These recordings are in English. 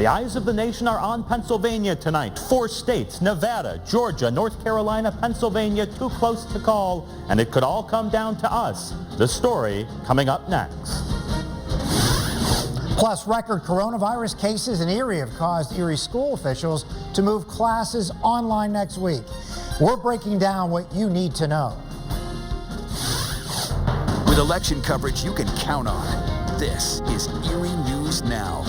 The eyes of the nation are on Pennsylvania tonight. 4 states, Nevada, Georgia, North Carolina, Pennsylvania, too close to call, and it could all come down to us. The story coming up next. Plus, record coronavirus cases in Erie have caused Erie school officials to move classes online next week. We're breaking down what you need to know. With election coverage you can count on, this is Erie News Now.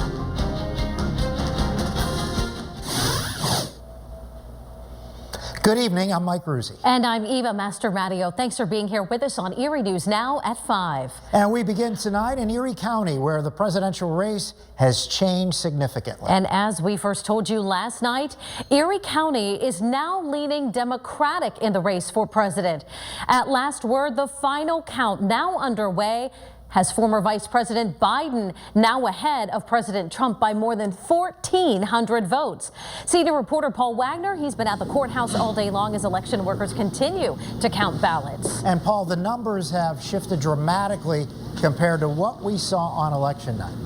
Good evening, I'm Mike Ruzzi. And I'm Eva Mastromattio. Thanks for being here with us on Erie News Now at 5. And we begin tonight in Erie County, where the presidential race has changed significantly. And as we first told you last night, Erie County is now leaning Democratic in the race for president. At last word, the final count now underway has former Vice President Biden now ahead of President Trump by more than 1,400 votes. Senior reporter Paul Wagner, he's been at the courthouse all day long as election workers continue to count ballots. And Paul, the numbers have shifted dramatically compared to what we saw on election night.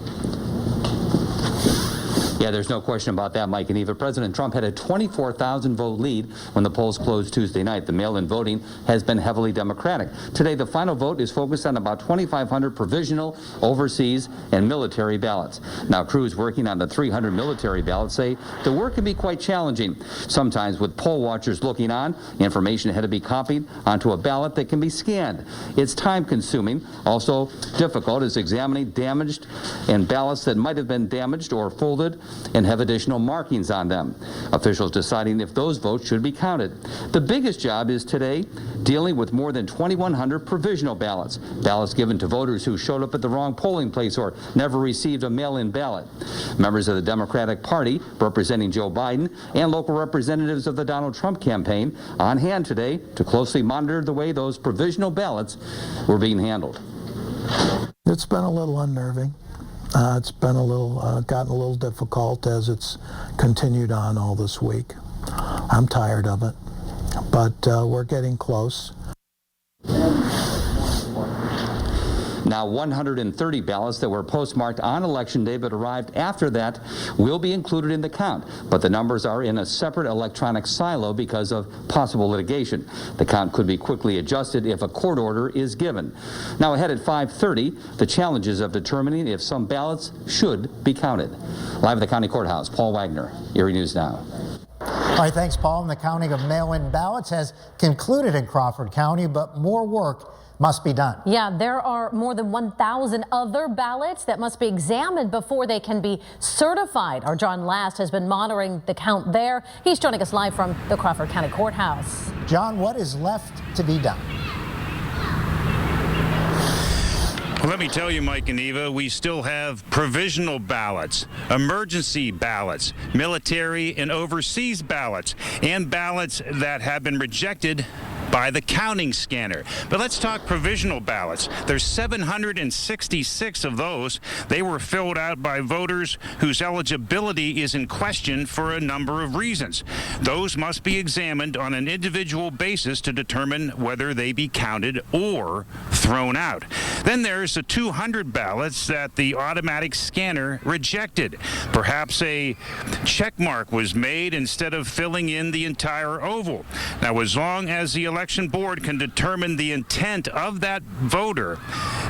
Yeah, there's no question about that, Mike and Eva. President Trump had a 24,000 vote lead when the polls closed Tuesday night. The mail-in voting has been heavily Democratic. Today, the final vote is focused on about 2,500 provisional, overseas, and military ballots. Now, crews working on the 300 military ballots say the work can be quite challenging. Sometimes with poll watchers looking on, information had to be copied onto a ballot that can be scanned. It's time-consuming. Also difficult is examining damaged and ballots that might have been damaged or folded and have additional markings on them. Officials deciding if those votes should be counted. The biggest job is today dealing with more than 2,100 provisional ballots. Ballots given to voters who showed up at the wrong polling place or never received a mail-in ballot. Members of the Democratic Party representing Joe Biden and local representatives of the Donald Trump campaign on hand today to closely monitor the way those provisional ballots were being handled. It's been a little unnerving. It's been gotten a little difficult as it's continued on all this week. I'm tired of it, but we're getting close. Now 130 ballots that were postmarked on Election Day but arrived after that will be included in the count, but the numbers are in a separate electronic silo because of possible litigation. The count could be quickly adjusted if a court order is given. Now ahead at 5:30, the challenges of determining if some ballots should be counted. Live at the county courthouse, Paul Wagner, Erie News Now. All right, thanks, Paul. And the counting of mail-in ballots has concluded in Crawford County, but more work must be done. Yeah, there are more than 1,000 other ballots that must be examined before they can be certified. Our John Last has been monitoring the count there. He's joining us live from the Crawford County Courthouse. John, what is left to be done? Well, let me tell you, Mike and Eva, we still have provisional ballots, emergency ballots, military and overseas ballots, and ballots that have been rejected by the counting scanner. But let's talk provisional ballots. There's 766 of those. They were filled out by voters whose eligibility is in question for a number of reasons. Those must be examined on an individual basis to determine whether they be counted or thrown out. Then there's the 200 ballots that the automatic scanner rejected. Perhaps a check mark was made instead of filling in the entire oval. Now, as long as the election board can determine the intent of that voter,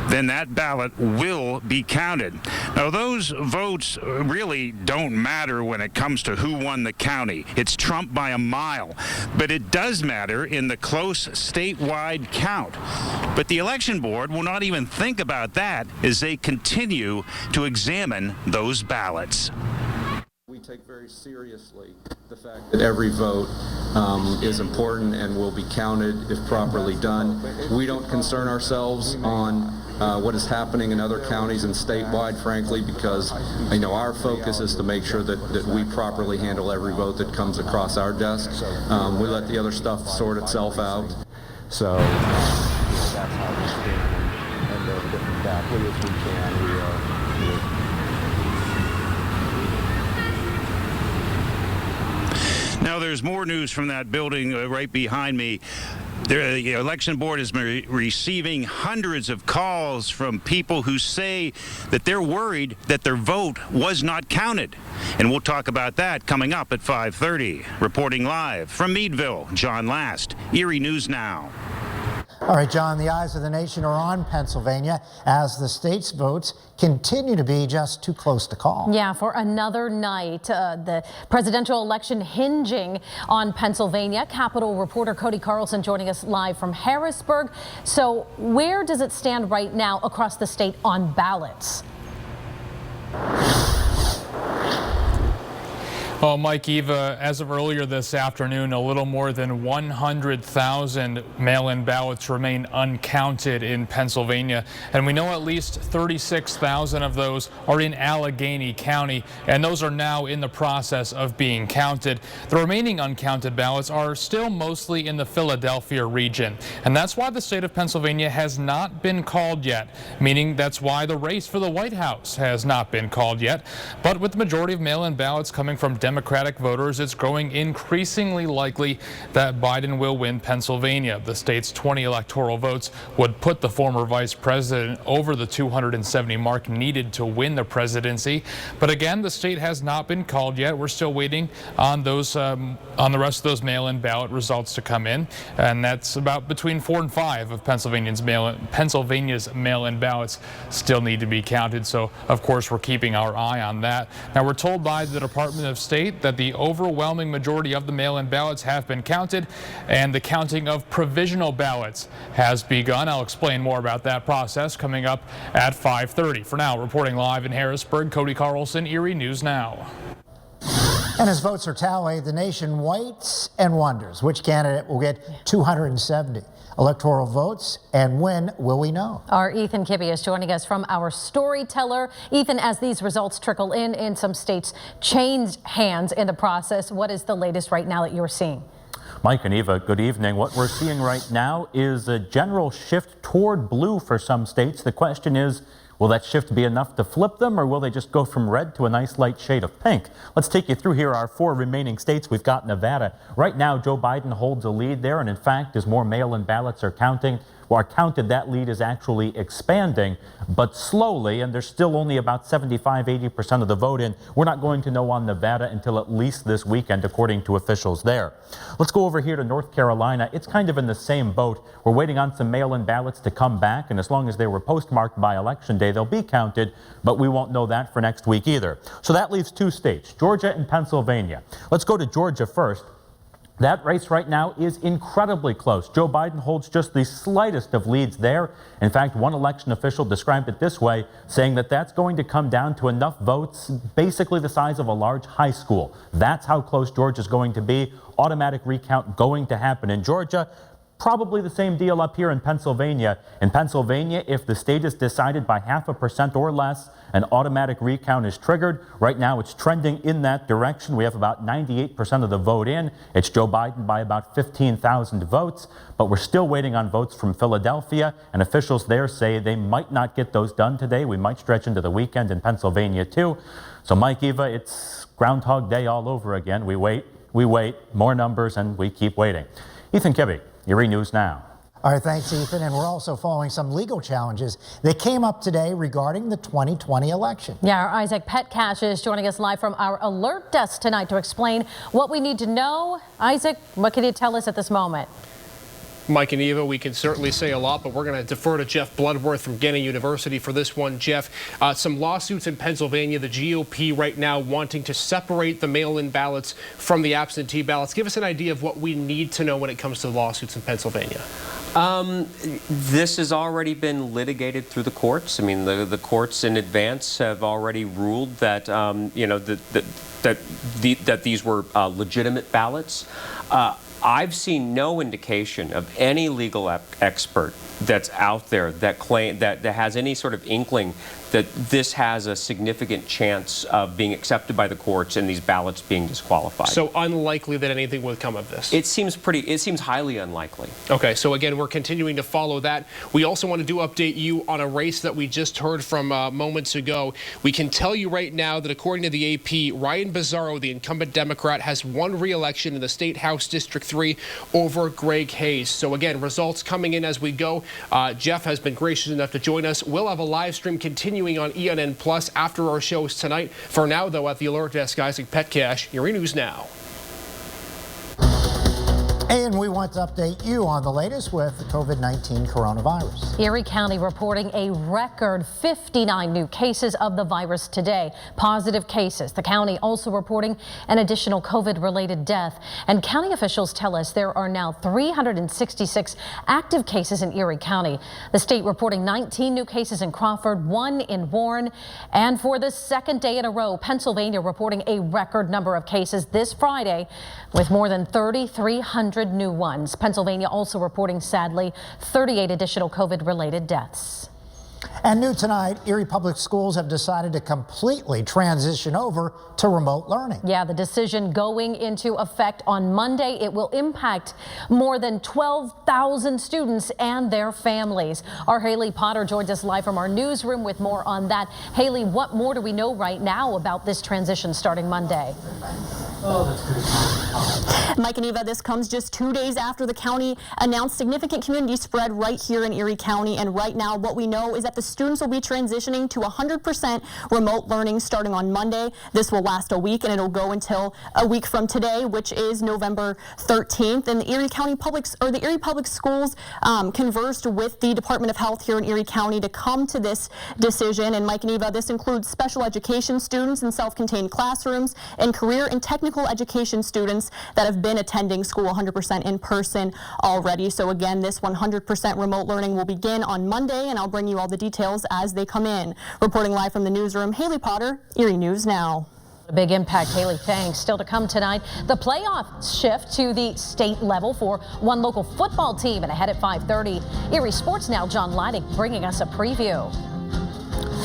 then that ballot will be counted. Now, those votes really don't matter when it comes to who won the county. It's Trump by a mile. But it does matter in the close statewide count. But the election board will not even think about that as they continue to examine those ballots. We take very seriously the fact that every vote is important and will be counted if properly done. We don't concern ourselves on what is happening in other counties and statewide, frankly, because our focus is to make sure that we properly handle every vote that comes across our desk. We let the other stuff sort itself out. So that's how we stand and different as we can. Now, there's more news from that building right behind me. The election board has been receiving hundreds of calls from people who say that they're worried that their vote was not counted. And we'll talk about that coming up at 5:30. Reporting live from Meadville, John Last, Erie News Now. All right, John, the eyes of the nation are on Pennsylvania as the state's votes continue to be just too close to call. Yeah, for another night, the presidential election hinging on Pennsylvania. Capitol reporter Cody Carlson joining us live from Harrisburg. So where does it stand right now across the state on ballots? Well, Mike, Eva, as of earlier this afternoon, a little more than 100,000 mail-in ballots remain uncounted in Pennsylvania, and we know at least 36,000 of those are in Allegheny County, and those are now in the process of being counted. The remaining uncounted ballots are still mostly in the Philadelphia region, and that's why the state of Pennsylvania has not been called yet, meaning that's why the race for the White House has not been called yet. But with the majority of mail-in ballots coming from Democratic voters, it's growing increasingly likely that Biden will win Pennsylvania. The state's 20 electoral votes would put the former vice president over the 270 mark needed to win the presidency. But again, the state has not been called yet. We're still waiting on those on the rest of those mail-in ballot results to come in, and that's about between 4 and 5 of Pennsylvania's mail-in ballots still need to be counted. So of course we're keeping our eye on that. Now we're told by the Department of State that the overwhelming majority of the mail-in ballots have been counted, and the counting of provisional ballots has begun. I'll explain more about that process coming up at 5:30. For now, reporting live in Harrisburg, Cody Carlson, Erie News Now. And as votes are tallied, the nation waits and wonders which candidate will get 270 electoral votes, and when will we know? Our Ethan Kibbe is joining us from our storyteller. Ethan, as these results trickle in some states change hands in the process, what is the latest right now that you're seeing? Mike and Eva, good evening. What we're seeing right now is a general shift toward blue for some states. The question is, will that shift be enough to flip them, or will they just go from red to a nice light shade of pink? Let's take you through here our 4 remaining states. We've got Nevada. Right now, Joe Biden holds a lead there, and in fact, as more mail-in ballots are counted, that lead is actually expanding, but slowly, and there's still only about 75–80% of the vote in. We're not going to know on Nevada until at least this weekend, according to officials there. Let's go over here to North Carolina. It's kind of in the same boat. We're waiting on some mail-in ballots to come back, and as long as they were postmarked by Election Day, they'll be counted, but we won't know that for next week either. So that leaves 2 states, Georgia and Pennsylvania. Let's go to Georgia first. That race right now is incredibly close. Joe Biden holds just the slightest of leads there. In fact, one election official described it this way, saying that that's going to come down to enough votes, basically the size of a large high school. That's how close Georgia's going to be. Automatic recount going to happen in Georgia. Probably the same deal up here in Pennsylvania. In Pennsylvania, if the state is decided by 0.5% or less, an automatic recount is triggered. Right now, it's trending in that direction. We have about 98% of the vote in. It's Joe Biden by about 15,000 votes, but we're still waiting on votes from Philadelphia, and officials there say they might not get those done today. We might stretch into the weekend in Pennsylvania, too. So, Mike, Eva, it's Groundhog Day all over again. We wait, more numbers, and we keep waiting. Ethan Kibbe, Erie News Now. All right, thanks, Ethan. And we're also following some legal challenges that came up today regarding the 2020 election. Yeah, our Isaac Petcash is joining us live from our alert desk tonight to explain what we need to know. Isaac, what can you tell us at this moment? Mike and Eva, we can certainly say a lot, but we're going to defer to Jeff Bloodworth from Gannett University for this one. Jeff, some lawsuits in Pennsylvania, the GOP right now wanting to separate the mail-in ballots from the absentee ballots. Give us an idea of what we need to know when it comes to lawsuits in Pennsylvania. This has already been litigated through the courts. I mean, the courts in advance have already ruled that, that these were legitimate ballots. I've seen no indication of any legal expert that's out there that has any sort of inkling that this has a significant chance of being accepted by the courts and these ballots being disqualified. So unlikely that anything would come of this? It seems highly unlikely. Okay, so again, we're continuing to follow that. We also want to update you on a race that we just heard from moments ago. We can tell you right now that according to the AP, Ryan Bizzarro, the incumbent Democrat, has won re-election in the State House District 3 over Greg Hayes. So again, results coming in as we go. Jeff has been gracious enough to join us. We'll have a live stream continuing on ENN Plus after our shows tonight. For now, though, at the Alert Desk, Isaac Petcash, Erie News Now. And we want to update you on the latest with the COVID-19 coronavirus. Erie County reporting a record 59 new cases of the virus today. Positive cases. The county also reporting an additional COVID-related death. And county officials tell us there are now 366 active cases in Erie County. The state reporting 19 new cases in Crawford, 1 in Warren. And for the second day in a row, Pennsylvania reporting a record number of cases this Friday with more than 3,300 new ones. Pennsylvania also reporting, sadly, 38 additional COVID-related deaths. And new tonight, Erie Public Schools have decided to completely transition over to remote learning. Yeah, the decision going into effect on Monday. It will impact more than 12,000 students and their families. Our Haley Potter joins us live from our newsroom with more on that. Haley, what more do we know right now about this transition starting Monday? Mike and Eva, this comes just 2 days after the county announced significant community spread right here in Erie County. And right now, what we know is that the students will be transitioning to 100% remote learning starting on Monday. This will last a week, and it'll go until a week from today, which is November 13th. And the Erie Public Schools conversed with the Department of Health here in Erie County to come to this decision. And Mike and Eva, this includes special education students in self-contained classrooms and career and technical education students that have been attending school 100% in person already. So again, this 100% remote learning will begin on Monday, and I'll bring you all the details as they come in. Reporting live from the newsroom, Haley Potter, Erie News Now. A big impact, Haley. Thanks. Still to come tonight, the playoffs shift to the state level for one local football team, and ahead at 5:30. Erie Sports Now, John Leidig bringing us a preview.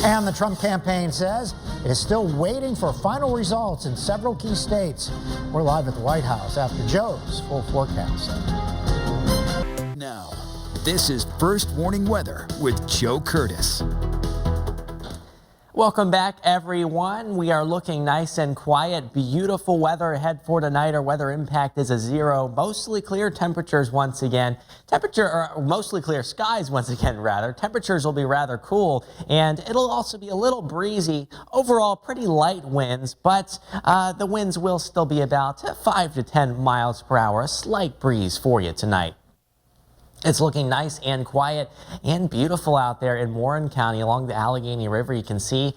And the Trump campaign says it's still waiting for final results in several key states. We're live at the White House after Joe's full forecast. Now, this is First Warning Weather with Joe Curtis. Welcome back, everyone. We are looking nice and quiet. Beautiful weather ahead for tonight. Our weather impact is a 0. Mostly clear temperatures once again. Mostly clear skies once again, rather. Temperatures will be rather cool, and it'll also be a little breezy. Overall, pretty light winds, but the winds will still be about 5 to 10 miles per hour. A slight breeze for you tonight. It's looking nice and quiet and beautiful out there in Warren County along the Allegheny River. You can see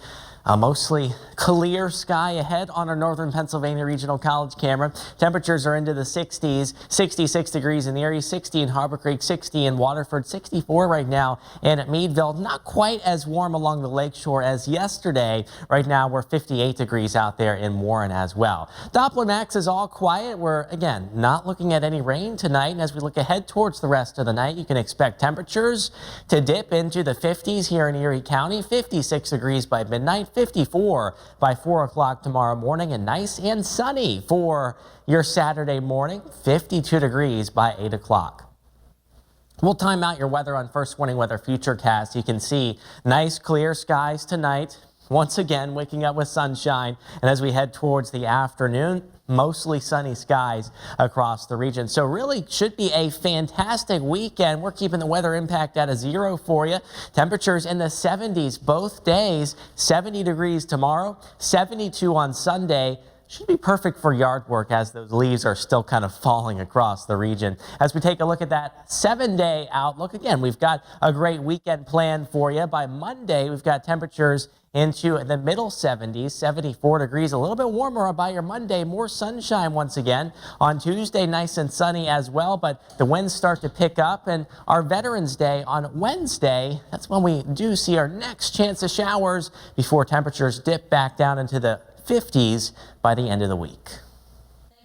mostly clear sky ahead on our Northern Pennsylvania Regional College camera. Temperatures are into the 60s, 66 degrees in Erie, 60 in Harbor Creek, 60 in Waterford, 64 right now. And at Meadville, not quite as warm along the lakeshore as yesterday. Right now, we're 58 degrees out there in Warren as well. Doppler Max is all quiet. We're, again, not looking at any rain tonight. And as we look ahead towards the rest of the night, you can expect temperatures to dip into the 50s here in Erie County, 56 degrees by midnight, 54 by 4 o'clock tomorrow morning, and nice and sunny for your Saturday morning, 52 degrees by 8 o'clock. We'll time out your weather on First Warning Weather Futurecast. You can see nice clear skies tonight. Once again, waking up with sunshine. And as we head towards the afternoon, mostly sunny skies across the region. So really should be a fantastic weekend. We're keeping the weather impact at a 0 for you. Temperatures in the 70s both days, 70 degrees tomorrow, 72 on Sunday. Should be perfect for yard work as those leaves are still kind of falling across the region. As we take a look at that 7-day outlook, again, we've got a great weekend planned for you. By Monday, we've got temperatures into the middle 70s, 74 degrees, a little bit warmer by your Monday, more sunshine once again. On Tuesday, nice and sunny as well, but the winds start to pick up. And our Veterans Day on Wednesday, that's when we do see our next chance of showers before temperatures dip back down into the 50s by the end of the week.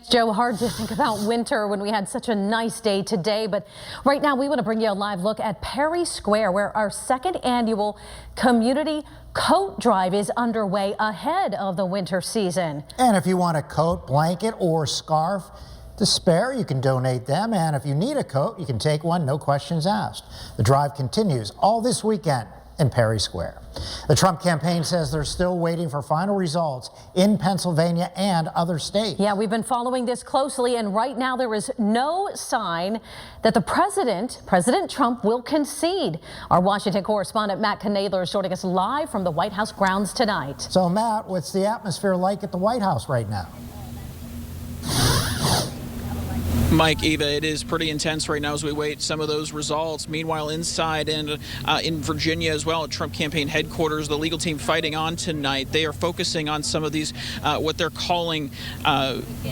Joe, hard to think about winter when we had such a nice day today, but right now we want to bring you a live look at Perry Square, where our second annual community coat drive is underway ahead of the winter season. And if you want a coat, blanket, or scarf to spare, you can donate them. And if you need a coat, you can take one, no questions asked. The drive continues all this weekend in Perry Square. The Trump campaign says they're still waiting for final results in Pennsylvania and other states. Yeah, we've been following this closely, and right now there is no sign that the President Trump, will concede. Our Washington correspondent Matt Knadler is joining us live from the White House grounds tonight. So Matt, what's the atmosphere like at the White House right now? Mike, Eva, it is pretty intense right now as we wait some of those results. Meanwhile, inside and in Virginia as well, at Trump campaign headquarters, the legal team fighting on tonight. They are focusing on some of these, what they're calling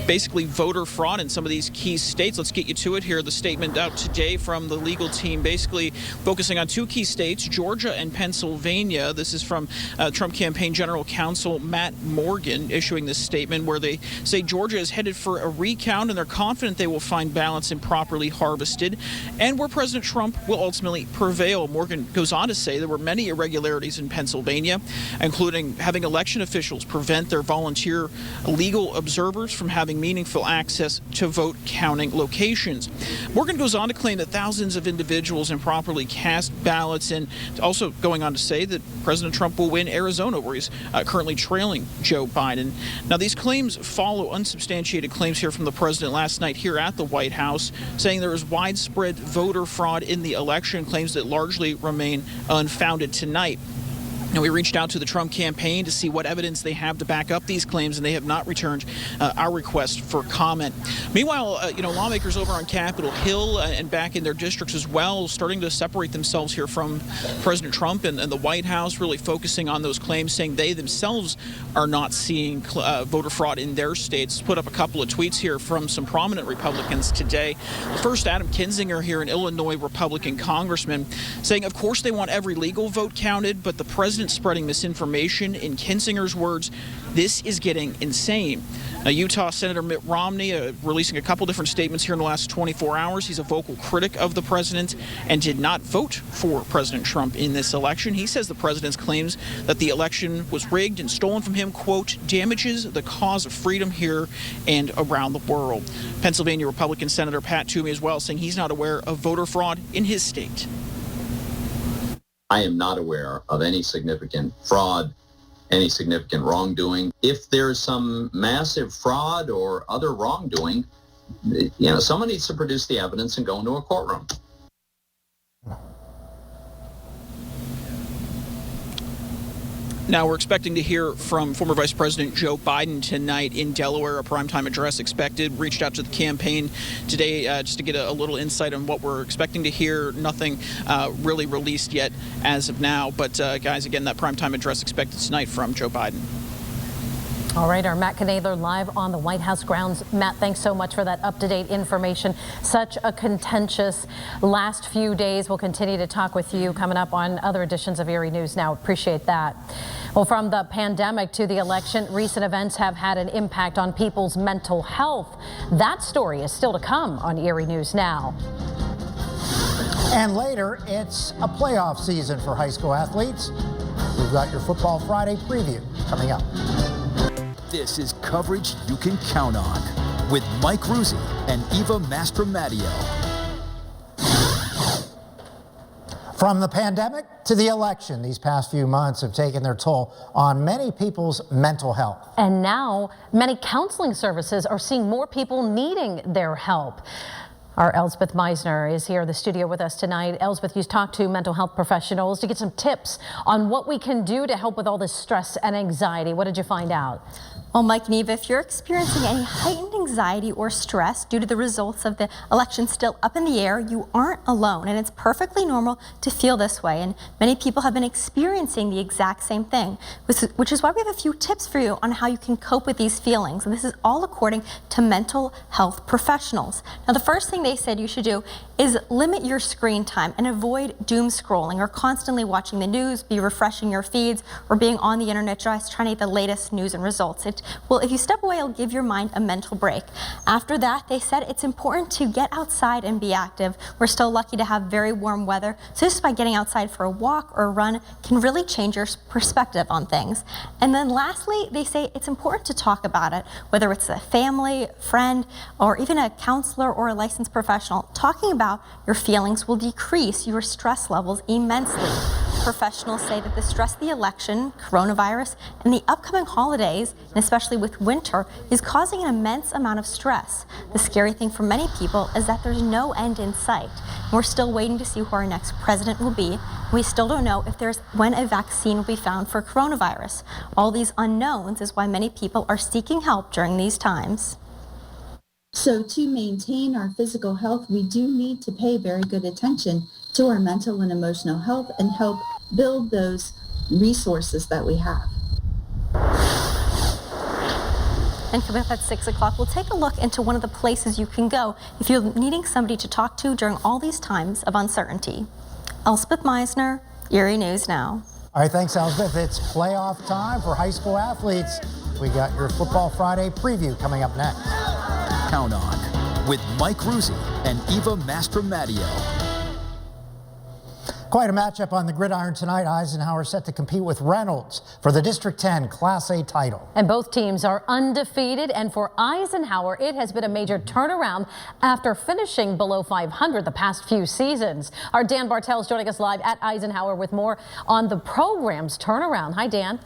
basically voter fraud in some of these key states. Let's get you to it here. The statement out today from the legal team basically focusing on two key states, Georgia and Pennsylvania. This is from Trump campaign general counsel Matt Morgan issuing this statement where they say Georgia is headed for a recount and they're confident they will find ballots improperly harvested and where President Trump will ultimately prevail. Morgan goes on to say there were many irregularities in Pennsylvania, including having election officials prevent their volunteer legal observers from having meaningful access to vote counting locations. Morgan goes on to claim that thousands of individuals improperly cast ballots, and also going on to say that President Trump will win Arizona, where he's currently trailing Joe Biden. Now, these claims follow unsubstantiated claims here from the president last night here at the White House, saying there is widespread voter fraud in the election, claims that largely remain unfounded tonight. Now, we reached out to the Trump campaign to see what evidence they have to back up these claims, and they have not returned our request for comment. Meanwhile, lawmakers over on Capitol Hill and back in their districts as well, starting to separate themselves here from President Trump and the White House, really focusing on those claims, saying they themselves are not seeing voter fraud in their states. Put up a couple of tweets here from some prominent Republicans today. First, Adam Kinzinger here, an Illinois Republican congressman, saying, of course, they want every legal vote counted, but the president spreading misinformation. In Kinzinger's words, this is getting insane. Utah Senator Mitt Romney releasing a couple different statements here in the last 24 hours. He's a vocal critic of the president and did not vote for President Trump in this election. He says the president's claims that the election was rigged and stolen from him, quote, damages the cause of freedom here and around the world. Pennsylvania Republican Senator Pat Toomey as well, saying he's not aware of voter fraud in his state. I am not aware of any significant fraud, any significant wrongdoing. If there's some massive fraud or other wrongdoing, someone needs to produce the evidence and go into a courtroom. Now, we're expecting to hear from former Vice President Joe Biden tonight in Delaware, a primetime address expected. Reached out to the campaign today just to get a little insight on what we're expecting to hear. Nothing really released yet as of now. But, guys, again, that primetime address expected tonight from Joe Biden. All right, our Matt Knadler live on the White House grounds. Matt, thanks so much for that up-to-date information. Such a contentious last few days. We'll continue to talk with you coming up on other editions of Erie News Now. Appreciate that. Well, from the pandemic to the election, recent events have had an impact on people's mental health. That story is still to come on Erie News Now. And later, it's a playoff season for high school athletes. We've got your Football Friday preview coming up. This is coverage you can count on with Mike Ruzzi and Eva Mastromattio. From the pandemic to the election, these past few months have taken their toll on many people's mental health. And now many counseling services are seeing more people needing their help. Our Elsbeth Meisner is here in the studio with us tonight. Elsbeth, you talked to mental health professionals to get some tips on what we can do to help with all this stress and anxiety. What did you find out? Well, Mike and Eva, if you're experiencing any heightened anxiety or stress due to the results of the election still up in the air, you aren't alone, and it's perfectly normal to feel this way. And many people have been experiencing the exact same thing, which is why we have a few tips for you on how you can cope with these feelings. And this is all according to mental health professionals. Now, the first thing they said you should do is limit your screen time and avoid doom scrolling or constantly watching the news, be refreshing your feeds, or being on the internet just trying to get the latest news and results. Well, if you step away, it'll give your mind a mental break. break. After that, they said it's important to get outside and be active. We're still lucky to have very warm weather, so just by getting outside for a walk or a run can really change your perspective on things. And then lastly, they say it's important to talk about it, whether it's a family, friend, or even a counselor or a licensed professional. Talking about your feelings will decrease your stress levels immensely. Professionals say that the stress of the election, coronavirus, and the upcoming holidays, and especially with winter, is causing an immense amount of stress. The scary thing for many people is that there's no end in sight. We're still waiting to see who our next president will be. We still don't know if when a vaccine will be found for coronavirus. All these unknowns is why many people are seeking help during these times. So to maintain our physical health, we do need to pay very good attention to our mental and emotional health and help build those resources that we have. And coming up at 6 o'clock, we'll take a look into one of the places you can go if you're needing somebody to talk to during all these times of uncertainty. Elspeth Meisner, Erie News Now. All right, thanks, Elspeth. It's playoff time for high school athletes. We got your Football Friday preview coming up next. Count On with Mike Ruzi and Eva Mastromattio. Quite a matchup on the gridiron tonight. Eisenhower set to compete with Reynolds for the District 10 Class A title. And both teams are undefeated, and for Eisenhower, it has been a major turnaround after finishing below 500 the past few seasons. Our Dan Bartel is joining us live at Eisenhower with more on the program's turnaround. Hi, Dan.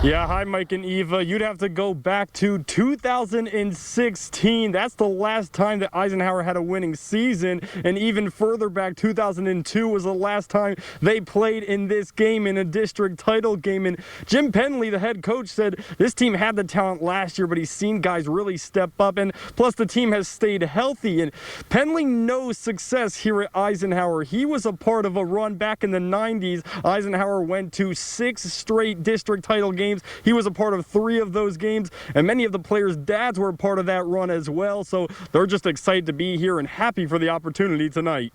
Yeah, hi, Mike and Eva. You'd have to go back to 2016. That's the last time that Eisenhower had a winning season. And even further back, 2002 was the last time they played in this game, in a district title game. And Jim Penley, the head coach, said this team had the talent last year, but he's seen guys really step up. And plus, the team has stayed healthy. And Penley knows success here at Eisenhower. He was a part of a run back in the 90s. Eisenhower went to 6 straight district title games. He was a part of 3 of those games, and many of the players' dads were a part of that run as well, so they're just excited to be here and happy for the opportunity tonight.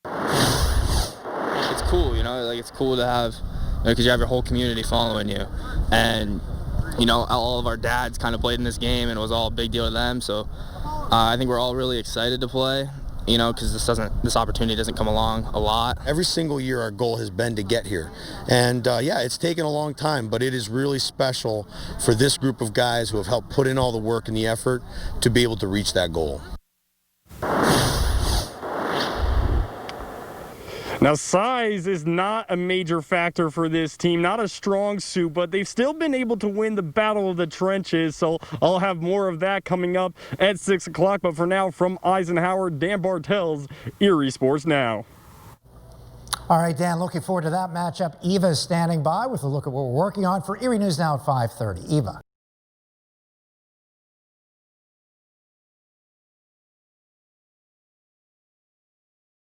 It's cool, it's cool to have, because you have your whole community following you, and all of our dads kind of played in this game, and it was all a big deal to them, so I think we're all really excited to play. Because this opportunity doesn't come along a lot. Every single year our goal has been to get here. And yeah, it's taken a long time, but it is really special for this group of guys who have helped put in all the work and the effort to be able to reach that goal. Now, size is not a major factor for this team, not a strong suit, but they've still been able to win the battle of the trenches, so I'll have more of that coming up at 6 o'clock. But for now, from Eisenhower, Dan Bartel's Erie Sports Now. All right, Dan, looking forward to that matchup. Eva is standing by with a look at what we're working on for Erie News Now at 5:30. Eva.